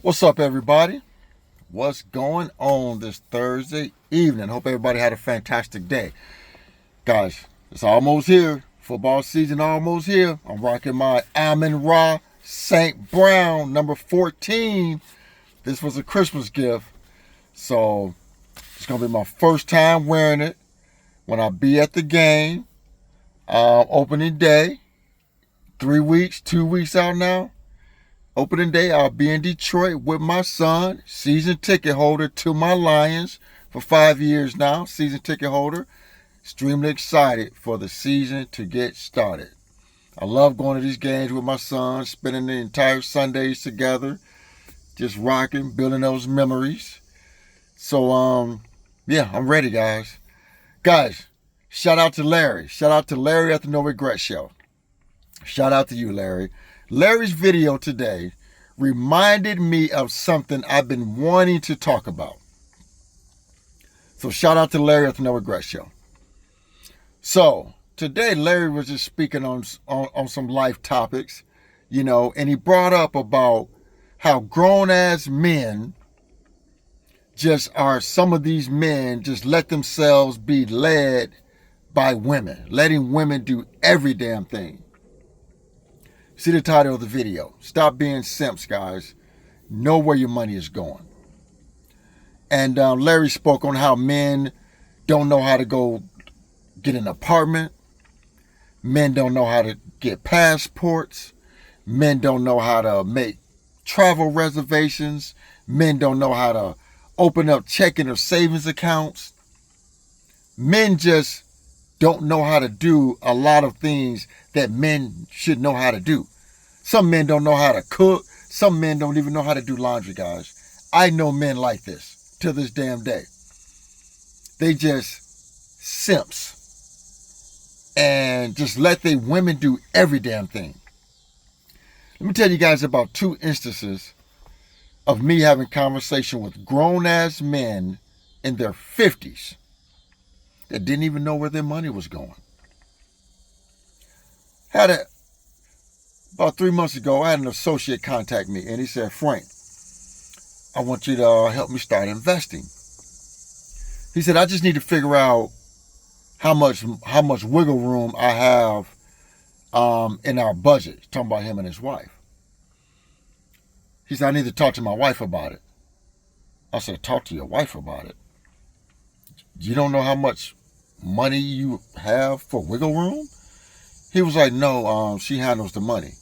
What's up, everybody? What's going on this Thursday evening? Hope everybody had a fantastic day. Guys, it's almost here. Football season almost here. I'm rocking my Amon-Ra St. Brown number 14. This was a Christmas gift. So it's going to be my first time wearing it when I be at the game. Opening day. 2 weeks out now. Opening day, I'll be in Detroit with my son, season ticket holder to my Lions for 5 years now, season ticket holder. Extremely excited for the season to get started. I love going to these games with my son, spending the entire Sundays together, just rocking, building those memories. So, yeah, I'm ready, guys. Guys, shout out to Larry. Shout out to Larry at the No Regret Show. Shout out to you, Larry. Larry's video today reminded me of something I've been wanting to talk about. So shout out to Larry at the No Regret Show. So today Larry was just speaking on some life topics, and he brought up about how grown-ass men some of these men just let themselves be led by women, letting women do every damn thing. See the title of the video. Stop being simps, guys. Know where your money is going. And Larry spoke on how men don't know how to go get an apartment. Men don't know how to get passports. Men don't know how to make travel reservations. Men don't know how to open up checking or savings accounts. Men just don't know how to do a lot of things that men should know how to do. Some men don't know how to cook. Some men don't even know how to do laundry, guys. I know men like this to this damn day. They just simps and just let their women do every damn thing. Let me tell you guys about 2 instances of me having conversation with grown-ass men in their 50s that didn't even know where their money was going. About 3 months ago, I had an associate contact me, and he said, Frank, I want you to help me start investing. He said, I just need to figure out how much wiggle room I have in our budget. He's talking about him and his wife. He said, I need to talk to my wife about it. I said, talk to your wife about it? You don't know how much money you have for wiggle room? He was like, no, she handles the money.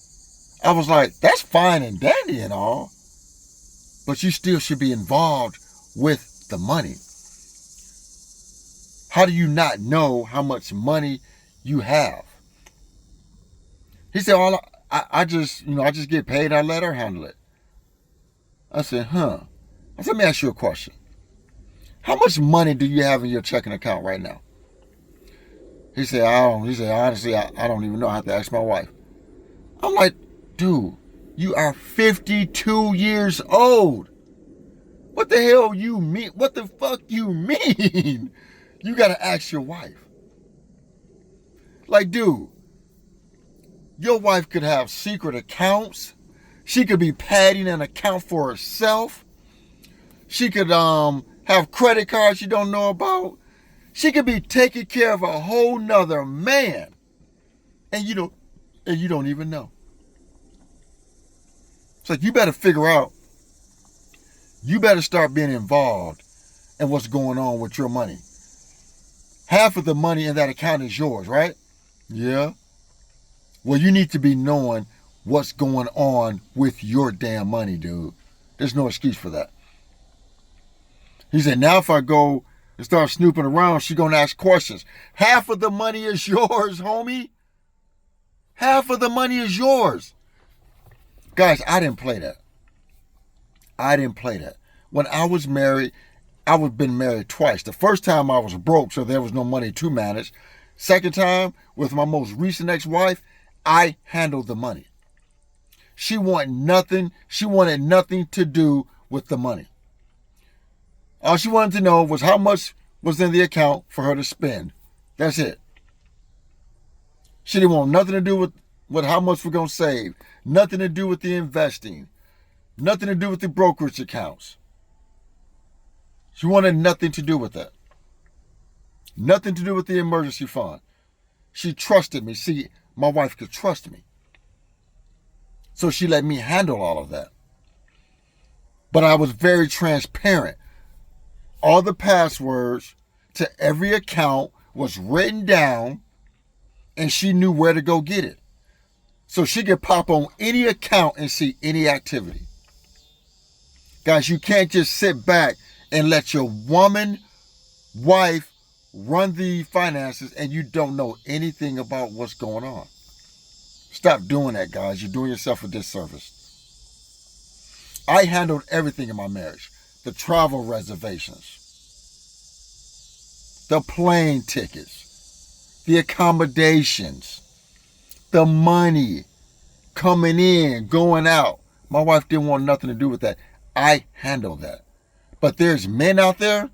I was like, that's fine and dandy and all, but you still should be involved with the money. How do you not know how much money you have? He said, I just get paid. I let her handle it. I said, I said, let me ask you a question. How much money do you have in your checking account right now? He said, honestly, I don't even know. I have to ask my wife. I'm like, dude, you are 52 years old. What the hell you mean? What the fuck you mean? You got to ask your wife. Like, dude, your wife could have secret accounts. She could be padding an account for herself. She could have credit cards you don't know about. She could be taking care of a whole nother man. And you don't even know. It's like, you better figure out, you better start being involved in what's going on with your money. Half of the money in that account is yours, right? Yeah. Well, you need to be knowing what's going on with your damn money, dude. There's no excuse for that. He said, now if I go and start snooping around, she's going to ask questions. Half of the money is yours, homie. Half of the money is yours. Guys, I didn't play that. When I was married, I've been married twice. The first time I was broke, so there was no money to manage. Second time, with my most recent ex-wife, I handled the money. She wanted nothing to do with the money. All she wanted to know was how much was in the account for her to spend. That's it. She didn't want nothing to do with how much we're going to save. Nothing to do with the investing. Nothing to do with the brokerage accounts. She wanted nothing to do with that. Nothing to do with the emergency fund. She trusted me. See, my wife could trust me. So she let me handle all of that. But I was very transparent. All the passwords to every account was written down, and she knew where to go get it. So she could pop on any account and see any activity. Guys, you can't just sit back and let your wife, run the finances and you don't know anything about what's going on. Stop doing that, guys. You're doing yourself a disservice. I handled everything in my marriage. The travel reservations, the plane tickets, the accommodations, the money coming in, going out. My wife didn't want nothing to do with that. I handled that. But there's men out there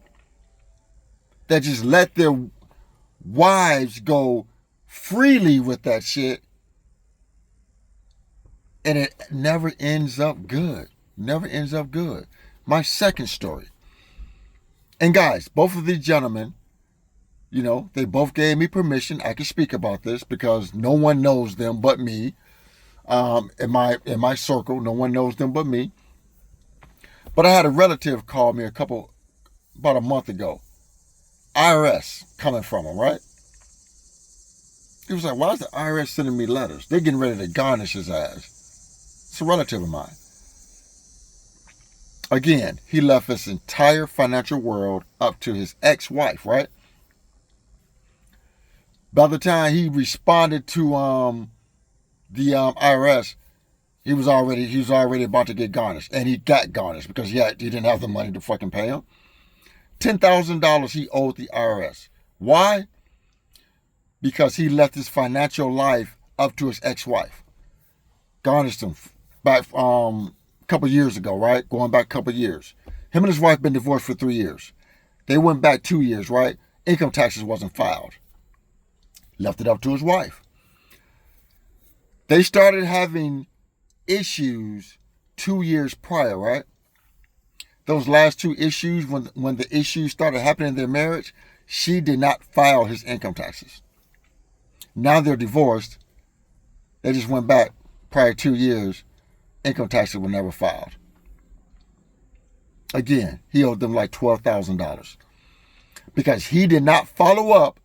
that just let their wives go freely with that shit, and it never ends up good. Never ends up good. My second story. And guys, both of these gentlemen, they both gave me permission. I can speak about this because no one knows them but me. In my circle, no one knows them but me. But I had a relative call me about a month ago. IRS coming from him, right? He was like, why is the IRS sending me letters? They're getting ready to garnish his ass. It's a relative of mine. Again, he left his entire financial world up to his ex-wife, right? By the time he responded to the IRS, he was already about to get garnished, and he got garnished because he didn't have the money to fucking pay him. $10,000 he owed the IRS. Why? Because he left his financial life up to his ex-wife. Garnished him back a couple years ago, right? Going back a couple years. Him and his wife been divorced for 3 years. They went back 2 years, right? Income taxes wasn't filed. Left it up to his wife. They started having issues 2 years prior, right? Those last 2 issues, when the issues started happening in their marriage, she did not file his income taxes. Now they're divorced. They just went back prior 2 years. Income taxes were never filed. Again, he owed them like $12,000 because he did not follow up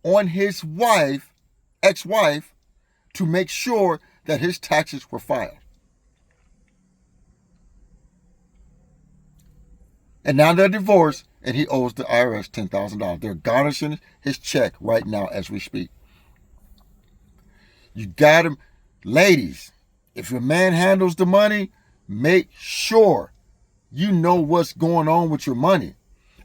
on his ex-wife, to make sure that his taxes were filed. And now they're divorced, and he owes the IRS $10,000. They're garnishing his check right now as we speak. You got him. Ladies, if your man handles the money, make sure you know what's going on with your money.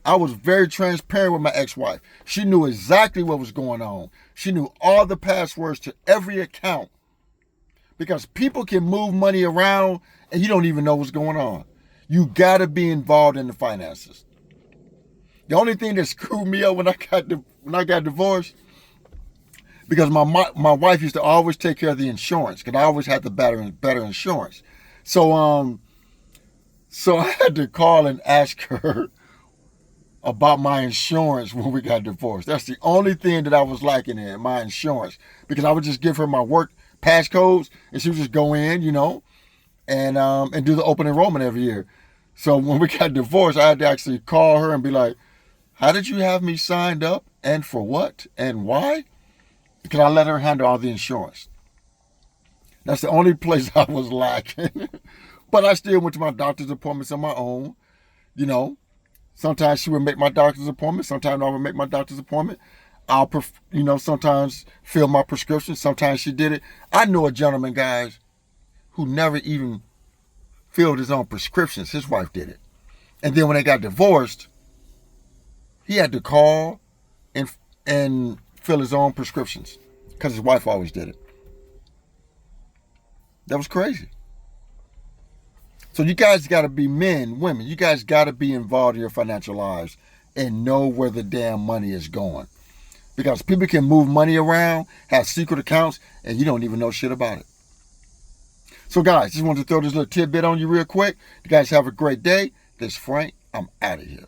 I was very transparent with my ex-wife. She knew exactly what was going on. She knew all the passwords to every account. Because people can move money around and you don't even know what's going on. You got to be involved in the finances. The only thing that screwed me up when I got divorced, because my wife used to always take care of the insurance, because I always had the better insurance. So I had to call and ask her about my insurance when we got divorced. That's the only thing that I was lacking in, my insurance. Because I would just give her my work passcodes, and she would just go in, and do the open enrollment every year. So when we got divorced, I had to actually call her and be like, how did you have me signed up, and for what, and why? Because I let her handle all the insurance. That's the only place I was lacking. But I still went to my doctor's appointments on my own, Sometimes she would make my doctor's appointment. Sometimes I would make my doctor's appointment. I'll, sometimes fill my prescription. Sometimes she did it. I know a gentleman, guys, who never even filled his own prescriptions. His wife did it. And then when they got divorced, he had to call and fill his own prescriptions because his wife always did it. That was crazy. So you guys got to be men, women. You guys got to be involved in your financial lives and know where the damn money is going. Because people can move money around, have secret accounts, and you don't even know shit about it. So guys, just wanted to throw this little tidbit on you real quick. You guys have a great day. This is Frank. I'm out of here.